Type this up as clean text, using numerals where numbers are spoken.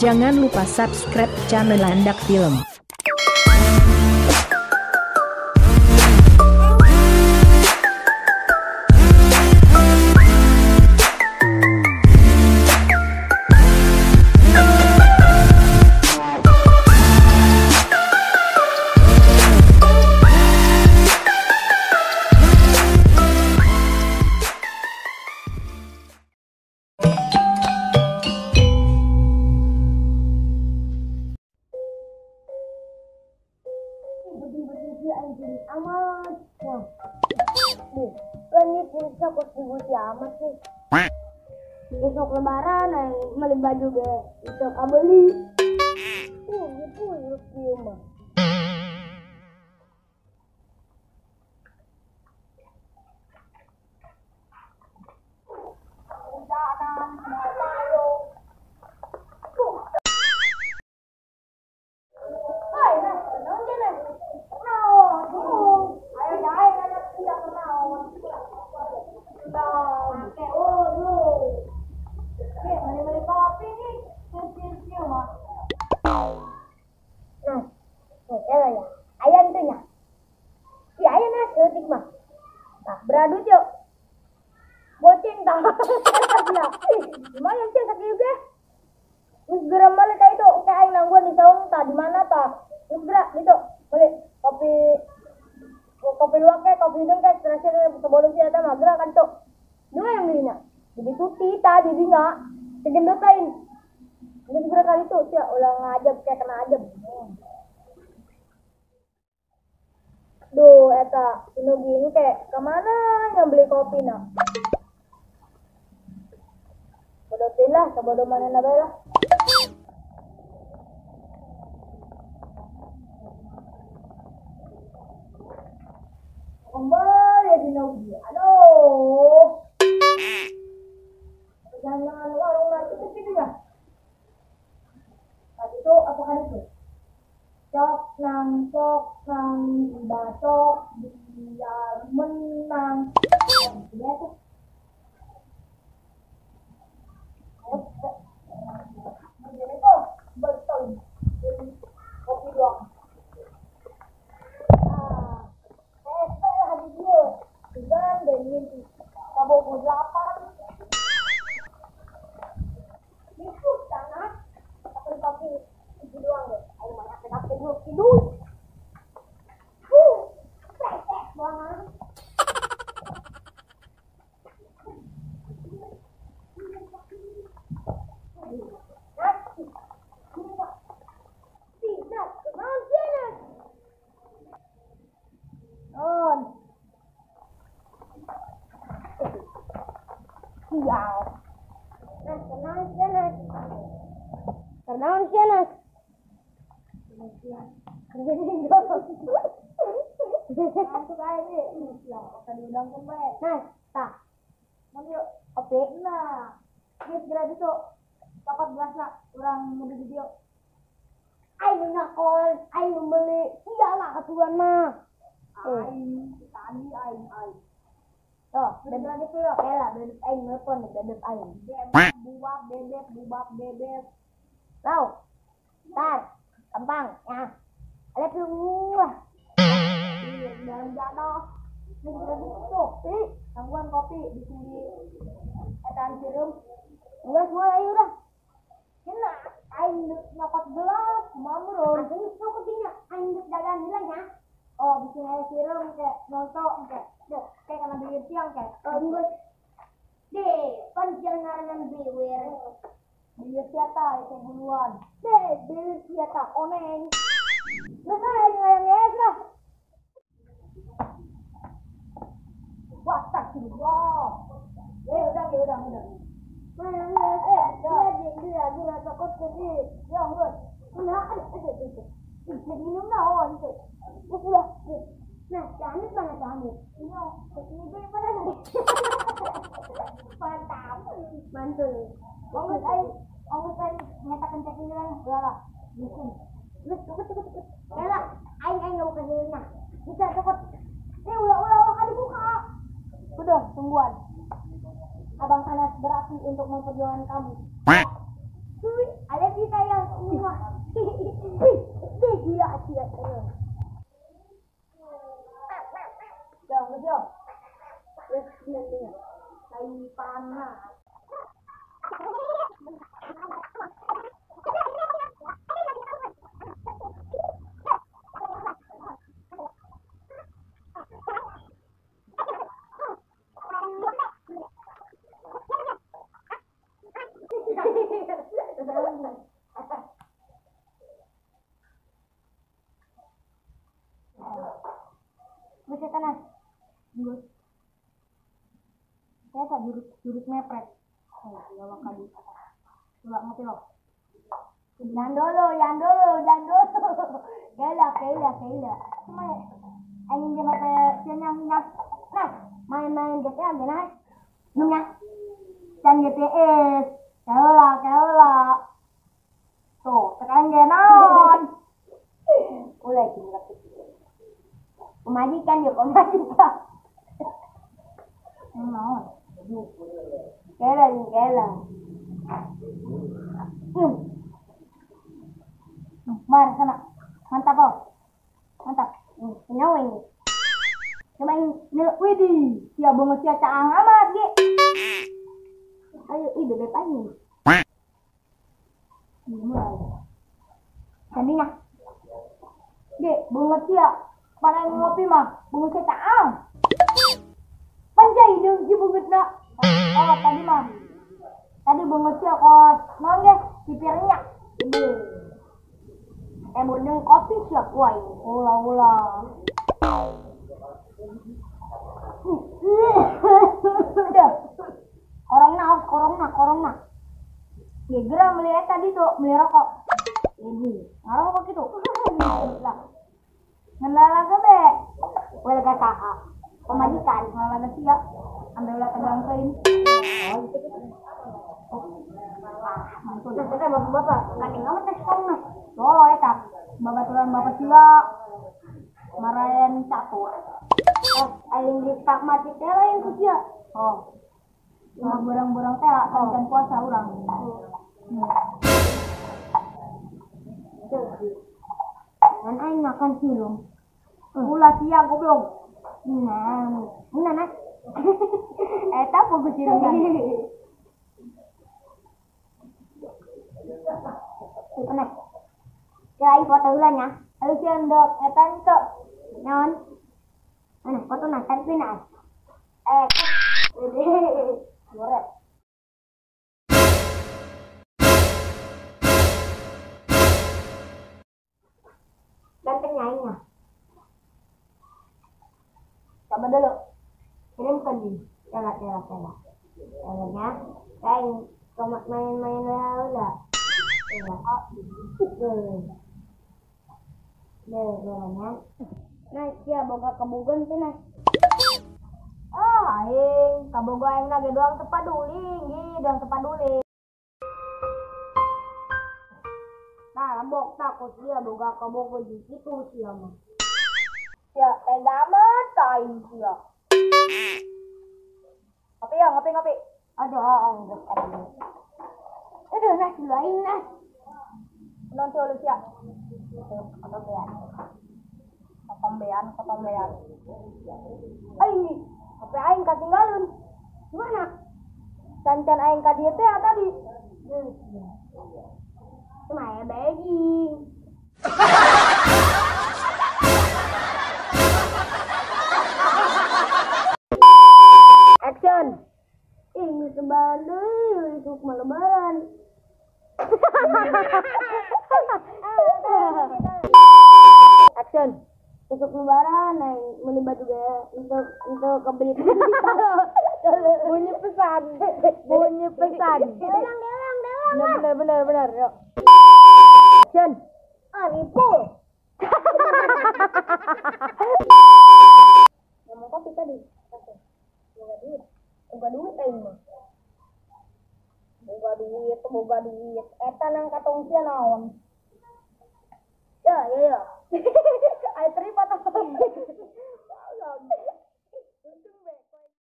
Jangan lupa subscribe channel Landak Film. Anjing amat ya. Nih, bisa kontribusi amat sih. Besok lebaran yang beli baju ge bisa kabeli. Gitu lu mah. Beradut yuk, bocin tak? Gimana sih sakit juga? Terus geram balik kayak itu, kayak aing nangguan di saung tak di mana tak? Terus gerak gitu, balik kopi luwak kayak kopi hidung kayak terakhir sebelum siapa mah gerak kan tuh. Dua yang belinya, jadi tuti tak jadinya, segendut lain. Terus gerak kali itu, siapa ulang ngajab kayak kena ajab. Duh, eta ini gini kayak kemana yang beli kopi nak? Bodohin lah, kebodoh mana nabe lah. Kembali di Nogi, aduh. Jangan warung nasi itu ya. Tadi itu apa kan itu? Sok nang basok biar menang. Dia tuh. Jadi tuh betul. Kopi doang. Hari dia dan mimpi. Kabo 8. Itu tanah. Tapi itu doang deh. Ayo mana kita tidur. Pesek banget. Tidak, kenal jelas. On. Sial. Nah, kenal jelas. Kenal jelas. Masuk aja yang akan diundang kembali. Nah, tak. Nanti oke, nah. Ini segera itu. Cokot belas nak. Orang mau video. Ayo nakol. Ayo beli. Iyalah katuan mah. Ayo. Tadi ayo. Tuh, bebek itu yuk. Elah, bebek ayo nelfon. Bebek ayo. Bubab bebek. Lau. Tar. Gampang, ya. Ada keluar. Dalam jatuh. Ini sudah ditutup. Tangguhan kopi di sini. Etan sirum. Enggak semua ayo udah. Kena. Aing nyokot gelas. Mamrun. Ini semua kopinya. Aing dagang bilang ya. Oh, di sini ada sirum kayak nontok kayak. Kayak kena bibir tiang kayak. Enggak. Deh, penjelangan bewir. Bibir siata itu duluan. Deh, bibir siata oneng. Nah, saya yang es lah. Wah, tak sih. Wah. Udah. Mana dia takut sini. Ya, udah. Nah, jadi minum dah itu. Udah. Nah, jangan mana kamu. Ini mana nih? Mantap. Mantul. Ongkos aing nyatakan cekin lah. Udah. Cepet. Elah, aing enggak buka hilna. Bisa cepet. Udah kali buka. Udah, tungguan. Abang Anas beraksi untuk memperjuangkan kamu. Ada kita yang jurus mepret. Oh, ya wakadi. Coba ngopi lo. Jangan dulu. Kayla. Cuma ingin jangan ingat. Nah, main GTA gimana? Nungnya. Dan GPS. Kayla. Tuh, sekarang genon. Mulai tinggal. Pemajikan. Kayla. Mar sana. Mantap. Nyawa ini. Coba ini. Widih. Sia bunga sia caang amat, Ge. Ayo, bebek aja. Mulai. Candinya. Ge, bunga sia. Mana ngopi mah? Bunga sia caang. Panjai dong si bungut nak. Oh, tadi mah. Tadi bungut sia kos. Nongge, cipirnya. Ibu. Murning kopi siap woi. Ulah. Udah. Korongna. Geger melihat tadi tuh, beli rokok. Ini, ngarang kok gitu. Ngendala gede. Wel kakak. Pemajikan, ngalaga siap. Ambil tegang kain. Kita bapak, kadang amat tes kongna. Oh, eta. Bapak sila. Marayan catur. Oh, aing di tak mati teh lain ku sia. Oh. Cuma burang-burang teh sancan puasa urang. Kan aing makan silung. Ulah siang goblok. Nah. Eta fokus silung kan. Kena. Ya, aing foto ulang ya. Ayo ciandok, eta ente. Naon? Mana foto nanti pinas. Goret. Ganteng nyaingnya. Coba dulu. Kirimkan nih. Jalan. Jalannya. Kain. Tomat main-main udah. Jalannya. Nah, sia boga kebugon sih nah. Aing kaboga aing lagi doang tepaduli. Nah, lambok takut dia boga kaboga di situ sia mah. Ya, tega amat aing sia. Ngopi. Aduh, anggap aing. Aduh, nah dulu aing nah. Nanti oleh sia. Ketombean. Aing apa aing ketinggalan? Mana? Cancan aing ka dieu teh tadi. Cuma ya begging. Action. Ini sebalik untuk lebaran. Action. Untuk lebaran, beli baju gaya untuk kebeli bunyi pesan. Delang. Bener. Yuk. Action. Nipu. Ngomong kopi tadi. Boga duit mah. Boga duit. Eta nang katong sia naon. Ya. Ayo terima kasih.